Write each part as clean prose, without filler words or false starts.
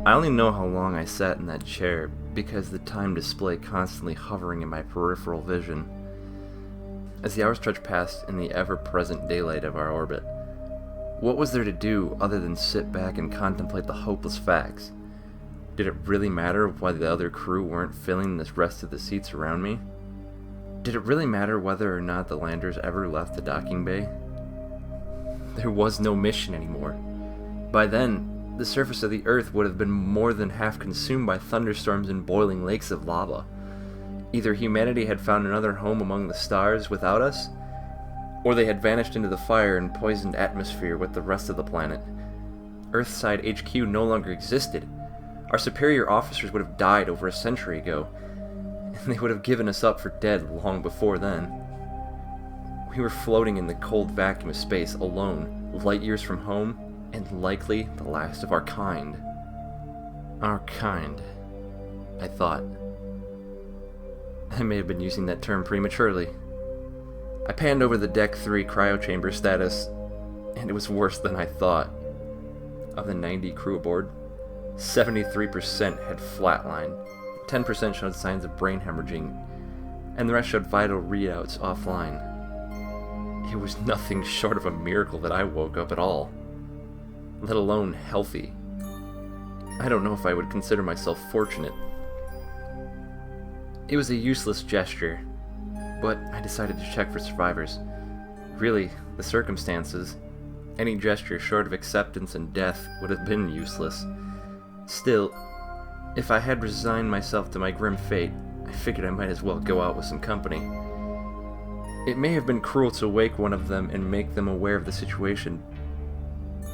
I only know how long I sat in that chair because the time display constantly hovering in my peripheral vision. As the hours stretched past in the ever-present daylight of our orbit, what was there to do other than sit back and contemplate the hopeless facts? Did it really matter why the other crew weren't filling the rest of the seats around me? Did it really matter whether or not the landers ever left the docking bay? There was no mission anymore. By then, the surface of the Earth would have been more than half consumed by thunderstorms and boiling lakes of lava. Either humanity had found another home among the stars without us, or they had vanished into the fire and poisoned atmosphere with the rest of the planet. Earthside HQ no longer existed. Our superior officers would have died over a century ago, and they would have given us up for dead long before then. We were floating in the cold vacuum of space alone, light years from home, and likely the last of our kind. Our kind, I thought. I may have been using that term prematurely. I panned over the Deck 3 cryochamber status, and it was worse than I thought. Of the 90 crew aboard, 73% had flatlined, 10% showed signs of brain hemorrhaging, and the rest showed vital readouts offline. It was nothing short of a miracle that I woke up at all, let alone healthy. I don't know if I would consider myself fortunate. It was a useless gesture, but I decided to check for survivors. Really, the circumstances, any gesture short of acceptance and death would have been useless. Still, if I had resigned myself to my grim fate, I figured I might as well go out with some company. It may have been cruel to wake one of them and make them aware of the situation,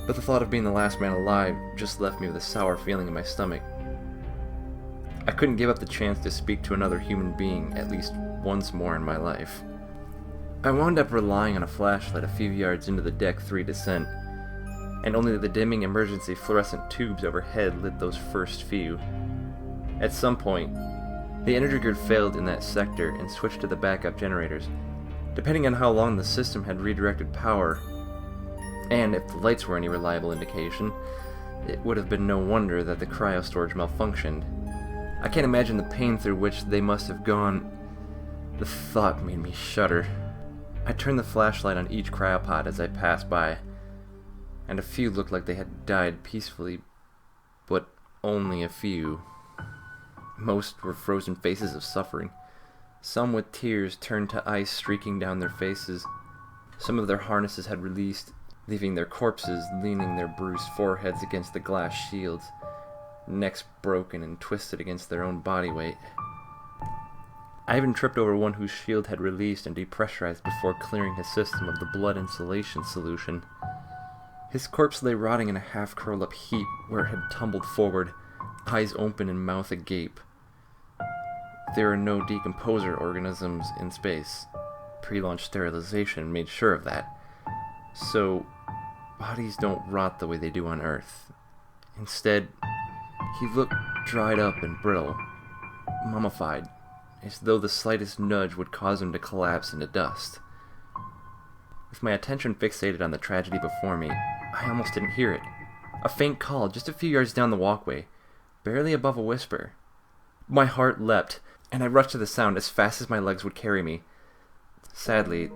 but the thought of being the last man alive just left me with a sour feeling in my stomach. I couldn't give up the chance to speak to another human being at least once more in my life. I wound up relying on a flashlight a few yards into the Deck 3 descent, and only the dimming emergency fluorescent tubes overhead lit those first few. At some point, the energy grid failed in that sector and switched to the backup generators, depending on how long the system had redirected power, and if the lights were any reliable indication, it would have been no wonder that the cryo storage malfunctioned. I can't imagine the pain through which they must have gone. The thought made me shudder. I turned the flashlight on each cryopod as I passed by, and a few looked like they had died peacefully, but only a few. Most were frozen faces of suffering, some with tears turned to ice streaking down their faces. Some of their harnesses had released, leaving their corpses leaning their bruised foreheads against the glass shields, necks broken and twisted against their own body weight. I even tripped over one whose shield had released and depressurized before clearing his system of the blood insulation solution. His corpse lay rotting in a half-curled-up heap where it had tumbled forward, eyes open and mouth agape. There are no decomposer organisms in space. Pre-launch sterilization made sure of that. So, bodies don't rot the way they do on Earth. Instead, he looked dried up and brittle, mummified, as though the slightest nudge would cause him to collapse into dust. With my attention fixated on the tragedy before me, I almost didn't hear it. A faint call just a few yards down the walkway, barely above a whisper. My heart leapt, and I rushed to the sound as fast as my legs would carry me. Sadly,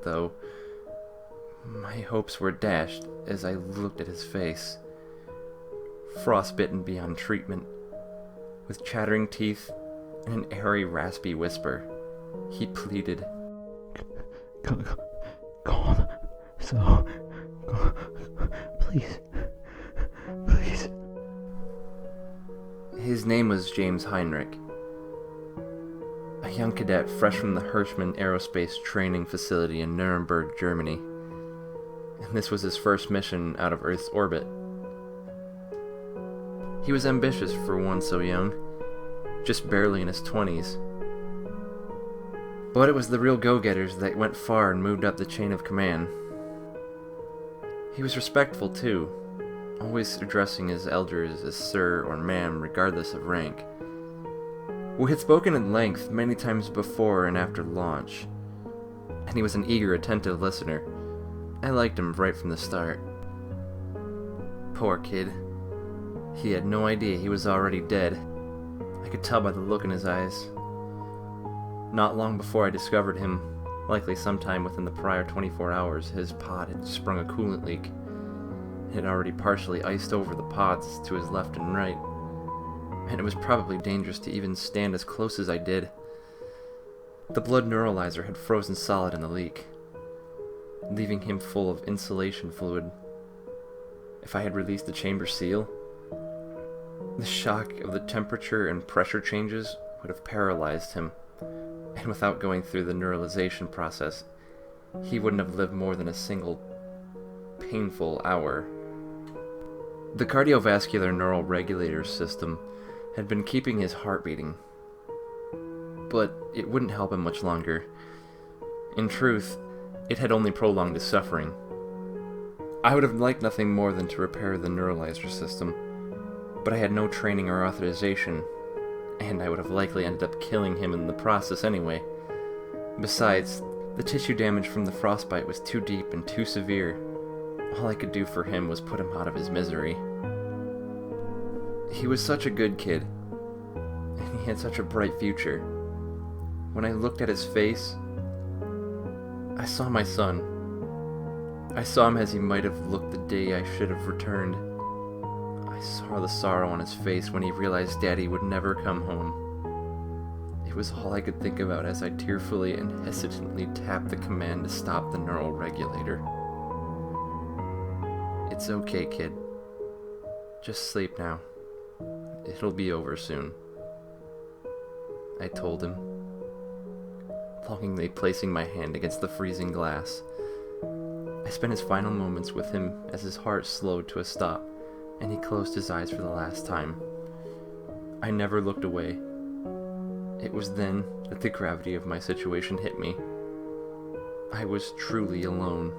though, my hopes were dashed as I looked at his face. Frostbitten beyond treatment, with chattering teeth and an airy, raspy whisper, he pleaded, Go on, so, please. His name was James Heinrich, a young cadet fresh from the Hirschmann Aerospace Training Facility in Nuremberg, Germany, and this was his first mission out of Earth's orbit. He was ambitious for one so young, just barely in his 20s. But it was the real go-getters that went far and moved up the chain of command. He was respectful, too, always addressing his elders as sir or ma'am regardless of rank. We had spoken at length many times before and after launch, and he was an eager, attentive listener. I liked him right from the start. Poor kid. He had no idea he was already dead. I could tell by the look in his eyes. Not long before I discovered him, likely sometime within the prior 24 hours, his pod had sprung a coolant leak. It had already partially iced over the pods to his left and right, and it was probably dangerous to even stand as close as I did. The blood neuralizer had frozen solid in the leak, leaving him full of insulation fluid. If I had released the chamber seal, the shock of the temperature and pressure changes would have paralyzed him, and without going through the neuralization process, he wouldn't have lived more than a single painful hour. The cardiovascular neural regulator system had been keeping his heart beating, but it wouldn't help him much longer. In truth, it had only prolonged his suffering. I would have liked nothing more than to repair the neuralizer system, but I had no training or authorization, and I would have likely ended up killing him in the process anyway. Besides, the tissue damage from the frostbite was too deep and too severe. All I could do for him was put him out of his misery. He was such a good kid, and he had such a bright future. When I looked at his face, I saw my son. I saw him as he might have looked the day I should have returned. I saw the sorrow on his face when he realized Daddy would never come home. It was all I could think about as I tearfully and hesitantly tapped the command to stop the neural regulator. "It's okay, kid. Just sleep now. It'll be over soon," I told him, longingly placing my hand against the freezing glass. I spent his final moments with him as his heart slowed to a stop, and he closed his eyes for the last time. I never looked away. It was then that the gravity of my situation hit me. I was truly alone.